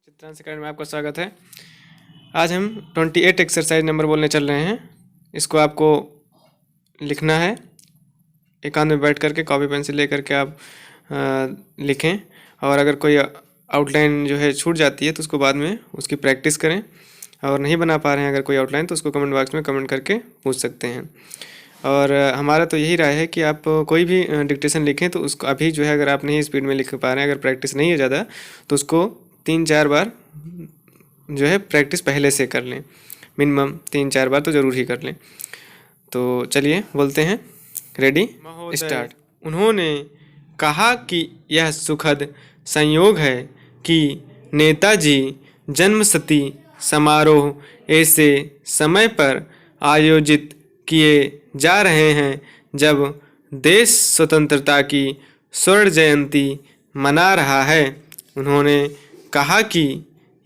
Chitransh academy में आपका स्वागत है। आज हम 28 एक्सरसाइज नंबर बोलने चल रहे हैं। इसको आपको लिखना है। एकांत में बैठ करके कॉपी पेंसिल ले करके आप लिखें, और अगर कोई आउटलाइन जो है छूट जाती है तो उसको बाद में उसकी प्रैक्टिस करें, और नहीं बना पा रहे हैं अगर कोई आउटलाइन तो उसको कमेंट बॉक्स में कमेंट करके पूछ सकते हैं। और हमारा तो यही राय है कि आप कोई भी डिक्टेशन लिखें तो उसको अभी जो है अगर आप नहीं स्पीड में लिख पा रहे हैं, अगर प्रैक्टिस नहीं है ज़्यादा, तो उसको 3-4 बार जो है प्रैक्टिस पहले से कर लें। मिनिमम 3-4 बार तो ज़रूर ही कर लें। तो चलिए बोलते हैं, रेडी स्टार्ट। उन्होंने कहा कि यह सुखद संयोग है कि नेताजी जन्मशती समारोह ऐसे समय पर आयोजित किए जा रहे हैं जब देश स्वतंत्रता की स्वर्ण जयंती मना रहा है। उन्होंने कहा कि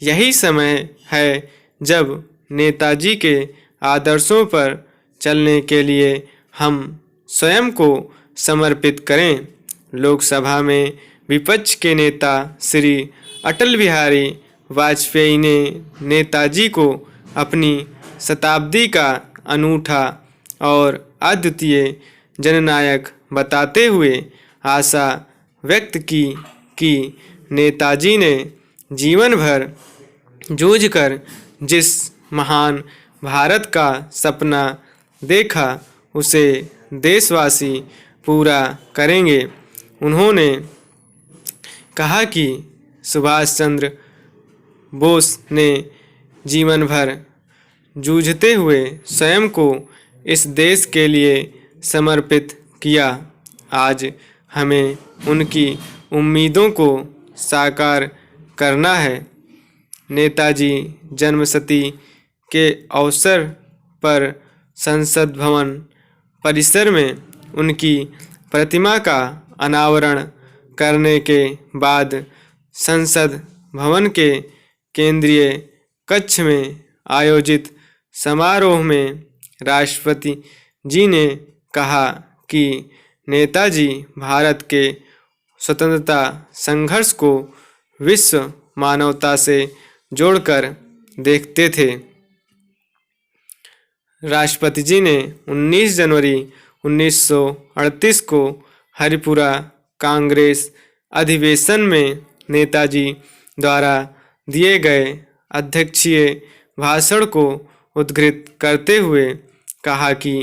यही समय है जब नेताजी के आदर्शों पर चलने के लिए हम स्वयं को समर्पित करें। लोकसभा में विपक्ष के नेता श्री अटल बिहारी वाजपेयी ने नेताजी को अपनी शताब्दी का अनूठा और अद्वितीय जननायक बताते हुए आशा व्यक्त की कि नेताजी ने जीवन भर जूझकर जिस महान भारत का सपना देखा उसे देशवासी पूरा करेंगे। उन्होंने कहा कि सुभाष चंद्र बोस ने जीवन भर जूझते हुए स्वयं को इस देश के लिए समर्पित किया। आज हमें उनकी उम्मीदों को साकार करना है। नेताजी जन्मशती के अवसर पर संसद भवन परिसर में उनकी प्रतिमा का अनावरण करने के बाद संसद भवन के केंद्रीय कक्ष में आयोजित समारोह में राष्ट्रपति जी ने कहा कि नेताजी भारत के स्वतंत्रता संघर्ष को विश्व मानवता से जोड़कर देखते थे। राष्ट्रपति जी ने 19 जनवरी 1938 को हरिपुरा कांग्रेस अधिवेशन में नेताजी द्वारा दिए गए अध्यक्षीय भाषण को उद्धृत करते हुए कहा कि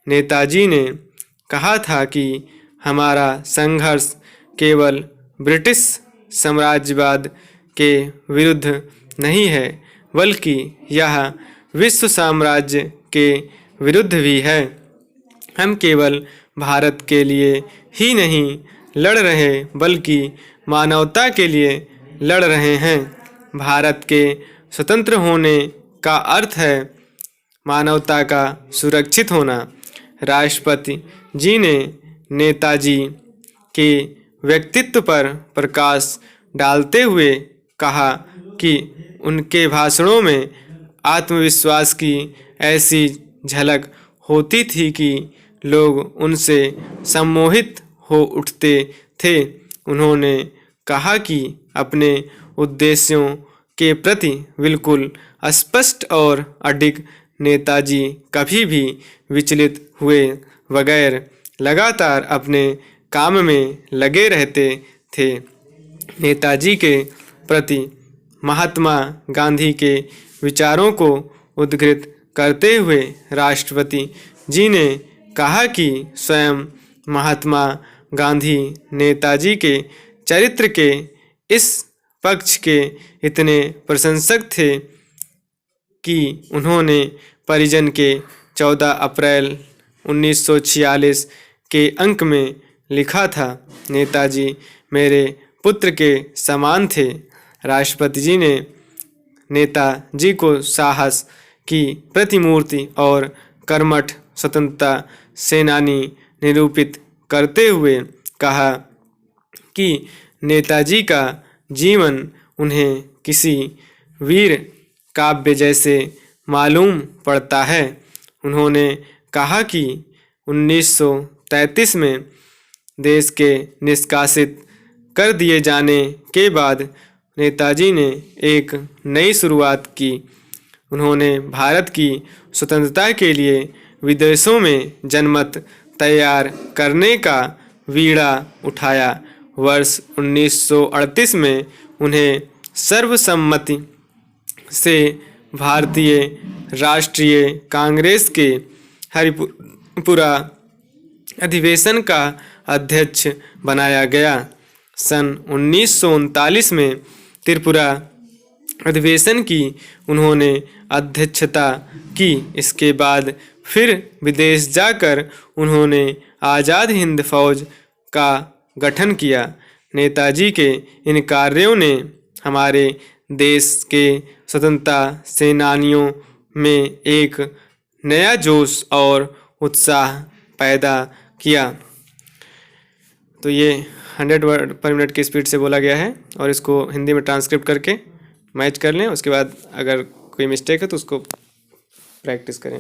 नेताजी ने कहा था कि हमारा संघर्ष केवल ब्रिटिश साम्राज्यवाद के विरुद्ध नहीं है, बल्कि यह विश्व साम्राज्य के विरुद्ध भी है। हम केवल भारत के लिए ही नहीं लड़ रहे, बल्कि मानवता के लिए लड़ रहे हैं। भारत के स्वतंत्र होने का अर्थ है मानवता का सुरक्षित होना। राष्ट्रपति जी ने नेताजी के व्यक्तित्व पर प्रकाश डालते हुए कहा कि उनके भाषणों में आत्मविश्वास की ऐसी झलक होती थी कि लोग उनसे सम्मोहित हो उठते थे। उन्होंने कहा कि अपने उद्देश्यों के प्रति बिल्कुल स्पष्ट और अडिग नेताजी कभी भी विचलित हुए बगैर लगातार अपने काम में लगे रहते थे। नेताजी के प्रति महात्मा गांधी के विचारों को उद्धृत करते हुए राष्ट्रपति जी ने कहा कि स्वयं महात्मा गांधी नेताजी के चरित्र के इस पक्ष के इतने प्रशंसक थे कि उन्होंने परिजन के 14 अप्रैल 1946 के अंक में लिखा था, नेताजी मेरे पुत्र के समान थे। राष्ट्रपति जी ने नेताजी को साहस की प्रतिमूर्ति और कर्मठ स्वतंत्रता सेनानी निरूपित करते हुए कहा कि नेताजी का जीवन उन्हें किसी वीर काव्य जैसे मालूम पड़ता है। उन्होंने कहा कि 1933 में देश के निष्कासित कर दिए जाने के बाद नेताजी ने एक नई शुरुआत की। उन्होंने भारत की स्वतंत्रता के लिए विदेशों में जनमत तैयार करने का बीड़ा उठाया। वर्ष 1938 में उन्हें सर्वसम्मति से भारतीय राष्ट्रीय कांग्रेस के हरिपुरा अधिवेशन का अध्यक्ष बनाया गया। सन 1939 में त्रिपुरा अधिवेशन की उन्होंने अध्यक्षता की। इसके बाद फिर विदेश जाकर उन्होंने आज़ाद हिंद फौज का गठन किया। नेताजी के इन कार्यों ने हमारे देश के स्वतंत्रता सेनानियों में एक नया जोश और उत्साह पैदा किया। तो ये 100 वर्ड पर मिनट की स्पीड से बोला गया है और इसको हिंदी में ट्रांसक्रिप्ट करके मैच कर लें। उसके बाद अगर कोई मिस्टेक है तो उसको प्रैक्टिस करें।